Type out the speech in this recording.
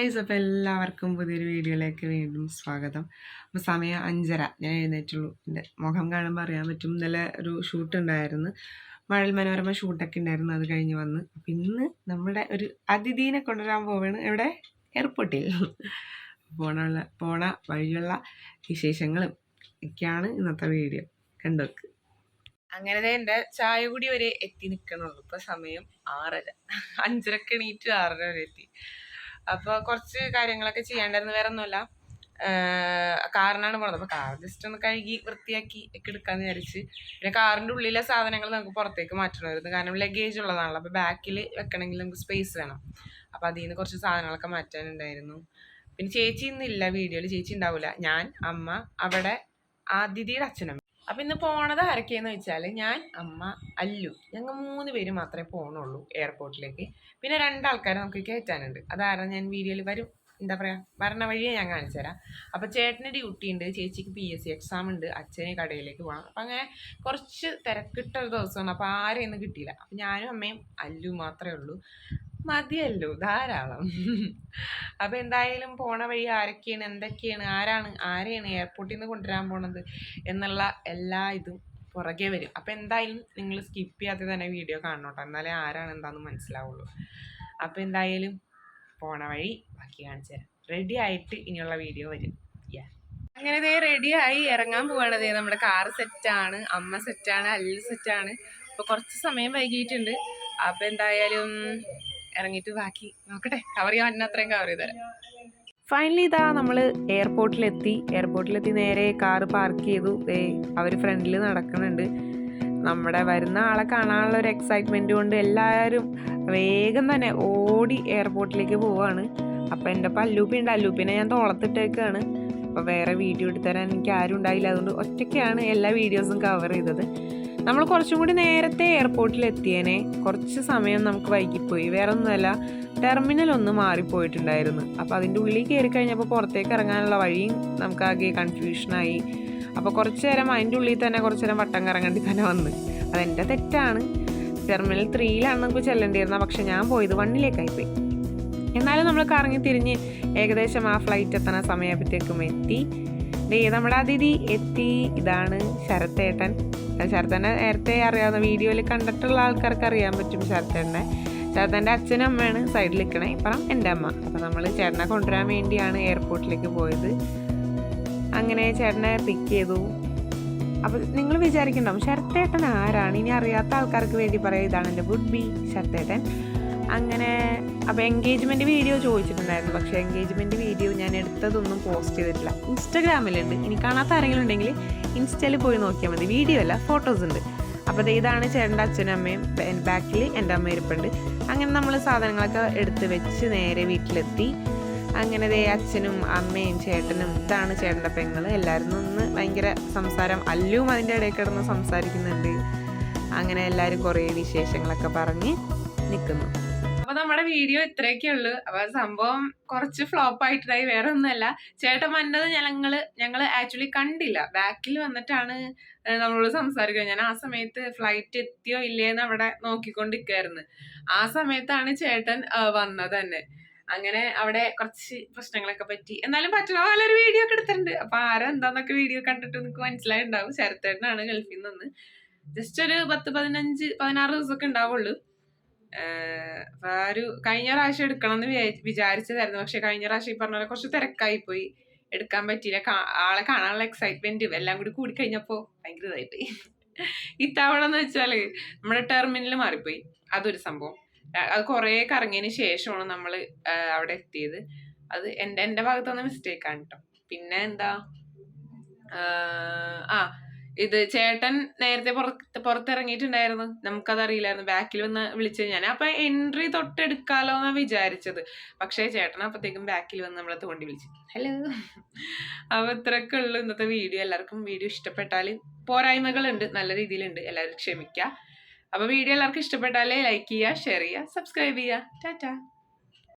Guys, അപ്പോൾ എല്ലാവർക്കും പുതിയൊരു വീഡിയോയിലേക്ക് വീണ്ടും സ്വാഗതം. അപ്പോൾ സമയം 5:30 ഞാൻ എഴുന്നേറ്റുള്ളൂ. എൻ്റെ മുഖം കാണുമ്പോൾ അറിയാൻ പറ്റും. ഇന്നലെ ഒരു ഷൂട്ട് ഉണ്ടായിരുന്നു, മഴൽ മനോരമ ഷൂട്ടൊക്കെ ഉണ്ടായിരുന്നു. അത് കഴിഞ്ഞ് വന്ന് അപ്പം ഇന്ന് നമ്മുടെ ഒരു അതിഥീനെ കൊണ്ടുവരാൻ പോവുകയാണ്. ഇവിടെ എയർപോർട്ടിൽ പോണ വഴിയുള്ള വിശേഷങ്ങളും ഒക്കെയാണ് ഇന്നത്തെ വീഡിയോ. കണ്ടോക്ക്. അങ്ങനെ എൻ്റെ ചായ കൂടി വരെ എത്തി നിൽക്കണുള്ളൂ. ഇപ്പോൾ സമയം 6:30, 5:30 എണീറ്റ് 6:30 വരെ എത്തി. അപ്പോൾ കുറച്ച് കാര്യങ്ങളൊക്കെ ചെയ്യാണ്ടായിരുന്നു, വേറെ ഒന്നുമല്ല. കാറിനാണ് പോണത്. അപ്പോൾ കാർ ജസ്റ്റ് ഒന്ന് കഴുകി വൃത്തിയാക്കി ഒക്കെ എടുക്കാമെന്ന് വിചാരിച്ച്. പിന്നെ കാറിൻ്റെ ഉള്ളിലെ സാധനങ്ങൾ നമുക്ക് പുറത്തേക്ക് മാറ്റണമായിരുന്നു, കാരണം ലഗേജ് ഉള്ളതാണല്ലോ. അപ്പോൾ ബാക്കിൽ വെക്കണമെങ്കിൽ നമുക്ക് സ്പേസ് വേണം. അപ്പോൾ അതിൽ നിന്ന് കുറച്ച് സാധനങ്ങളൊക്കെ മാറ്റാനുണ്ടായിരുന്നു. പിന്നെ ചേച്ചി ഇന്നില്ല വീഡിയോയിൽ, ചേച്ചി ഉണ്ടാവില്ല. ഞാൻ, അമ്മ, അവിടെ ആദിതിയുടെ അച്ഛനമ്മ. അപ്പം ഇന്ന് പോണത് ആരൊക്കെയെന്ന് വെച്ചാൽ ഞാൻ, അമ്മ, അല്ലു, ഞങ്ങൾ 3 പേര് മാത്രമേ പോകണുള്ളൂ എയർപോർട്ടിലേക്ക്. പിന്നെ 2 ആൾക്കാരെ നമുക്ക് കയറ്റാനുണ്ട്. അതാരണം ഞാൻ വീഡിയോയിൽ വരും, എന്താ പറയുക, വരണ വഴിയെ ഞാൻ കാണിച്ചു തരാം. അപ്പോൾ ചേട്ടന് ഡ്യൂട്ടി ഉണ്ട്, ചേച്ചിക്ക് PSC എക്സാം ഉണ്ട്, അച്ഛന് കടയിലേക്ക് പോകണം. അപ്പം അങ്ങനെ കുറച്ച് തിരക്കിട്ടൊരു ദിവസമാണ്. അപ്പോൾ ആരെയൊന്നും കിട്ടിയില്ല. അപ്പം ഞാനും അമ്മയും അല്ലു മാത്രമേ ഉള്ളൂ. മതിയല്ലോ, ധാരാളം. അപ്പോൾ എന്തായാലും പോണ വഴി ആരൊക്കെയാണ്, എന്തൊക്കെയാണ്, ആരെയാണ് എയർപോർട്ടിൽ നിന്ന് കൊണ്ടുവരാൻ പോണത് എന്നുള്ള എല്ലാ ഇതും പുറകെ വരും. അപ്പോൾ എന്തായാലും നിങ്ങൾ സ്കിപ്പ് ചെയ്യാതെ തന്നെ വീഡിയോ കാണണം കേട്ടോ, എന്നാലേ ആരാണ് എന്താണെന്ന് മനസ്സിലാവുള്ളൂ. അപ്പോൾ എന്തായാലും പോണ വഴി ബാക്കി കാണിച്ചു തരാം. റെഡി ആയിട്ട് ഇനിയുള്ള വീഡിയോ വരും. അങ്ങനെ ദേ റെഡിയായി ഇറങ്ങാൻ പോവാണ്. നമ്മുടെ കാറ് സെറ്റാണ്, അമ്മ സെറ്റാണ്, അല്ലു സെറ്റാണ്. അപ്പോൾ കുറച്ച് സമയം വൈകിയിട്ടുണ്ട്. അപ്പോൾ എന്തായാലും ഇറങ്ങിയിട്ട് ബാക്കി നോക്കട്ടെ, കവർ ചെയ്യാൻ അത്രയും കവർ ചെയ്ത് തരാം. ഫൈനലി ഇതാ നമ്മൾ എയർപോർട്ടിലെത്തി നേരെ കാറ് പാർക്ക് ചെയ്തു. അവർ ഫ്രണ്ടിൽ നടക്കുന്നുണ്ട്. നമ്മുടെ വരുന്ന ആളെ കാണാനുള്ള ഒരു എക്സൈറ്റ്മെൻറ്റ് കൊണ്ട് എല്ലാവരും വേഗം തന്നെ ഓടി എയർപോർട്ടിലേക്ക് പോവുകയാണ്. അപ്പോൾ എൻ്റെ ഒപ്പം അല്ലൂപ്പിയുണ്ട്, അല്ലൂപ്പിനെ ഞാൻ തോളത്തിട്ടേക്കാണ്. അപ്പോൾ വേറെ വീഡിയോ എടുത്തുതരാൻ എനിക്ക് ആരും ഉണ്ടായില്ല, അതുകൊണ്ട് ഒറ്റയ്ക്കാണ് എല്ലാ വീഡിയോസും കവർ ചെയ്തത്. നമ്മൾ കുറച്ചും കൂടി നേരത്തെ എയർപോർട്ടിലെത്തിയേനെ, കുറച്ച് സമയം നമുക്ക് വൈകിപ്പോയി. വേറെ ഒന്നുമല്ല, ടെർമിനൽ ഒന്ന് മാറിപ്പോയിട്ടുണ്ടായിരുന്നു. അപ്പോൾ അതിൻ്റെ ഉള്ളിൽ കയറി കഴിഞ്ഞപ്പോൾ പുറത്തേക്ക് ഇറങ്ങാനുള്ള വഴിയും നമുക്കാകെ കൺഫ്യൂഷനായി. അപ്പോൾ കുറച്ച് നേരം അതിൻ്റെ ഉള്ളിൽ തന്നെ കുറച്ച് നേരം വട്ടം കറങ്ങേണ്ടി തന്നെ വന്ന്. അതെൻ്റെ തെറ്റാണ്. ടെർമിനൽ 3ലാണ് നമുക്ക് ചെല്ലേണ്ടിയിരുന്നത്, പക്ഷെ ഞാൻ പോയത് 1ലേക്കായിപ്പോയി. എന്നാലും നമ്മൾ കറങ്ങി തിരിഞ്ഞ് ഏകദേശം ആ ഫ്ലൈറ്റ് എത്തണ സമയത്തേക്കും എത്തി. നമ്മുടെ അതിഥി എത്തി. ഇതാണ് ശരത്തേട്ടൻ. ശരത്തേട്ടനെ നേരത്തെ അറിയാവുന്ന, വീഡിയോയിൽ കണ്ടിട്ടുള്ള ആൾക്കാർക്ക് അറിയാൻ പറ്റും ശരത്തേൻ്റെ അച്ഛനും അമ്മയാണ് സൈഡിൽ നിൽക്കണേ. ഇപ്പം എൻ്റെ അമ്മ. അപ്പം നമ്മൾ ചേട്ടനെ കൊണ്ടുവരാൻ വേണ്ടിയാണ് എയർപോർട്ടിലേക്ക് പോയത്. അങ്ങനെ ചേട്ടനെ പിക്ക് ചെയ്തു. അപ്പോൾ നിങ്ങൾ വിചാരിക്കണ്ടാവും ശരത്തേട്ടൻ ആരാണ്, ഇനി അറിയാത്ത ആൾക്കാർക്ക് വേണ്ടി പറയാം, ഇതാണ് എൻ്റെ വുഡ് ബി ശരത്തേട്ടൻ. അങ്ങനെ അപ്പോൾ എൻഗേജ്മെൻറ്റ് വീഡിയോ ചോദിച്ചിട്ടുണ്ടായിരുന്നു, പക്ഷേ എൻഗേജ്മെൻറ്റ് വീഡിയോ ഞാൻ എടുത്തതൊന്നും പോസ്റ്റ് ചെയ്തിട്ടില്ല. ഇൻസ്റ്റാഗ്രാമിലുണ്ട്, ഇനി കാണാത്ത ആരെങ്കിലും ഉണ്ടെങ്കിൽ ഇൻസ്റ്റയിൽ പോയി നോക്കിയാൽ മതി. വീഡിയോ അല്ല, ഫോട്ടോസ് ഉണ്ട്. അപ്പോൾ ഇതാണ് ചേട്ടൻ്റെ അച്ഛനും അമ്മയും, ബാക്കിൽ എൻ്റെ അമ്മ ഇരിപ്പുണ്ട്. അങ്ങനെ നമ്മൾ സാധനങ്ങളൊക്കെ എടുത്ത് വെച്ച് നേരെ വീട്ടിലെത്തി. അങ്ങനെ അച്ഛനും അമ്മയും ചേട്ടനും, ഇതാണ് ചേട്ടൻ്റെ പെങ്ങൾ, എല്ലാവരും നിന്ന് ഭയങ്കര സംസാരം. അല്ലും അതിൻ്റെ ഇടയിൽ കിടന്ന് സംസാരിക്കുന്നുണ്ട്. അങ്ങനെ എല്ലാവരും കുറേ വിശേഷങ്ങളൊക്കെ പറഞ്ഞ് നിൽക്കുന്നു. അപ്പോൾ നമ്മുടെ വീഡിയോ ഇത്രയൊക്കെ ഉള്ളൂ. അപ്പോൾ സംഭവം കുറച്ച് ഫ്ലോപ്പ് ആയിട്ടുണ്ടായി, വേറെ ഒന്നുമല്ല. ചേട്ടൻ വന്നത് ഞങ്ങൾ ആക്ച്വലി കണ്ടില്ല. ബാക്കിൽ വന്നിട്ടാണ് നമ്മളോട് സംസാരിക്കുക. ഞാൻ ആ സമയത്ത് ഫ്ലൈറ്റ് എത്തിയോ ഇല്ലേന്ന് അവിടെ നോക്കിക്കൊണ്ടിരിക്കുകയായിരുന്നു. ആ സമയത്താണ് ചേട്ടൻ വന്നത് തന്നെ. അങ്ങനെ അവിടെ കുറച്ച് പ്രശ്നങ്ങളൊക്കെ പറ്റി. എന്നാലും പറ്റുന്ന പോലെ ഒരു വീഡിയോ ഒക്കെ എടുത്തിട്ടുണ്ട്. അപ്പോൾ ആരോ എന്താന്നൊക്കെ വീഡിയോ കണ്ടിട്ട് നിങ്ങൾക്ക് മനസ്സിലായിട്ടുണ്ടാവും. ശരത്തേട്ടനാണ് ഗൾഫിൽ നിന്ന്. ജസ്റ്റ് ഒരു 10-15-16 ദിവസമൊക്കെ ഉണ്ടാവുള്ളൂ. അപ്പൊ കഴിഞ്ഞ പ്രാവശ്യം എടുക്കണം എന്ന് വിചാരിച്ചതായിരുന്നു, പക്ഷെ കഴിഞ്ഞ പ്രാവശ്യം ഈ പറഞ്ഞ പോലെ കുറച്ച് തിരക്കായി പോയി, എടുക്കാൻ പറ്റിയില്ല. ആളെ കാണാനുള്ള എക്സൈറ്റ്മെന്റും എല്ലാം കൂടി കഴിഞ്ഞപ്പോ ഭയങ്കര ഇതായിപ്പോയി. ഇത്തവണ എന്ന് വെച്ചാല് നമ്മുടെ ടെർമിനൽ മാറിപ്പോയി, അതൊരു സംഭവം. അത് കുറെ കറങ്ങിയതിന് ശേഷമാണ് നമ്മൾ അവിടെ എത്തിയത്. അത് എന്റെ ഭാഗത്തുനിന്ന് മിസ്റ്റേക്കാണ് കേട്ടോ. പിന്നെ എന്താ, ഇത് ചേട്ടൻ നേരത്തെ പുറത്തിറങ്ങിയിട്ടുണ്ടായിരുന്നു, നമുക്കത് അറിയില്ലായിരുന്നു. ബാക്കിൽ വന്ന് വിളിച്ചത് ഞാൻ. അപ്പൊ എൻട്രി തൊട്ടെടുക്കാലോ എന്നാ വിചാരിച്ചത്, പക്ഷേ ചേട്ടൻ അപ്പത്തേക്കും ബാക്കിൽ വന്ന് നമ്മളെ തോണ്ടി വിളിച്ചു, ഹലോ. അപ്പൊ ഇത്രയൊക്കെ ഉള്ളു ഇന്നത്തെ വീഡിയോ. എല്ലാവർക്കും വീഡിയോ ഇഷ്ടപ്പെട്ടാൽ, പോരായ്മകളുണ്ട്, നല്ല രീതിയിലുണ്ട്, എല്ലാവരും ക്ഷമിക്കുക. അപ്പൊ വീഡിയോ എല്ലാവർക്കും ഇഷ്ടപ്പെട്ടാലേ ലൈക്ക് ചെയ്യുക, ഷെയർ ചെയ്യുക, സബ്സ്ക്രൈബ് ചെയ്യുക. ടാറ്റാ.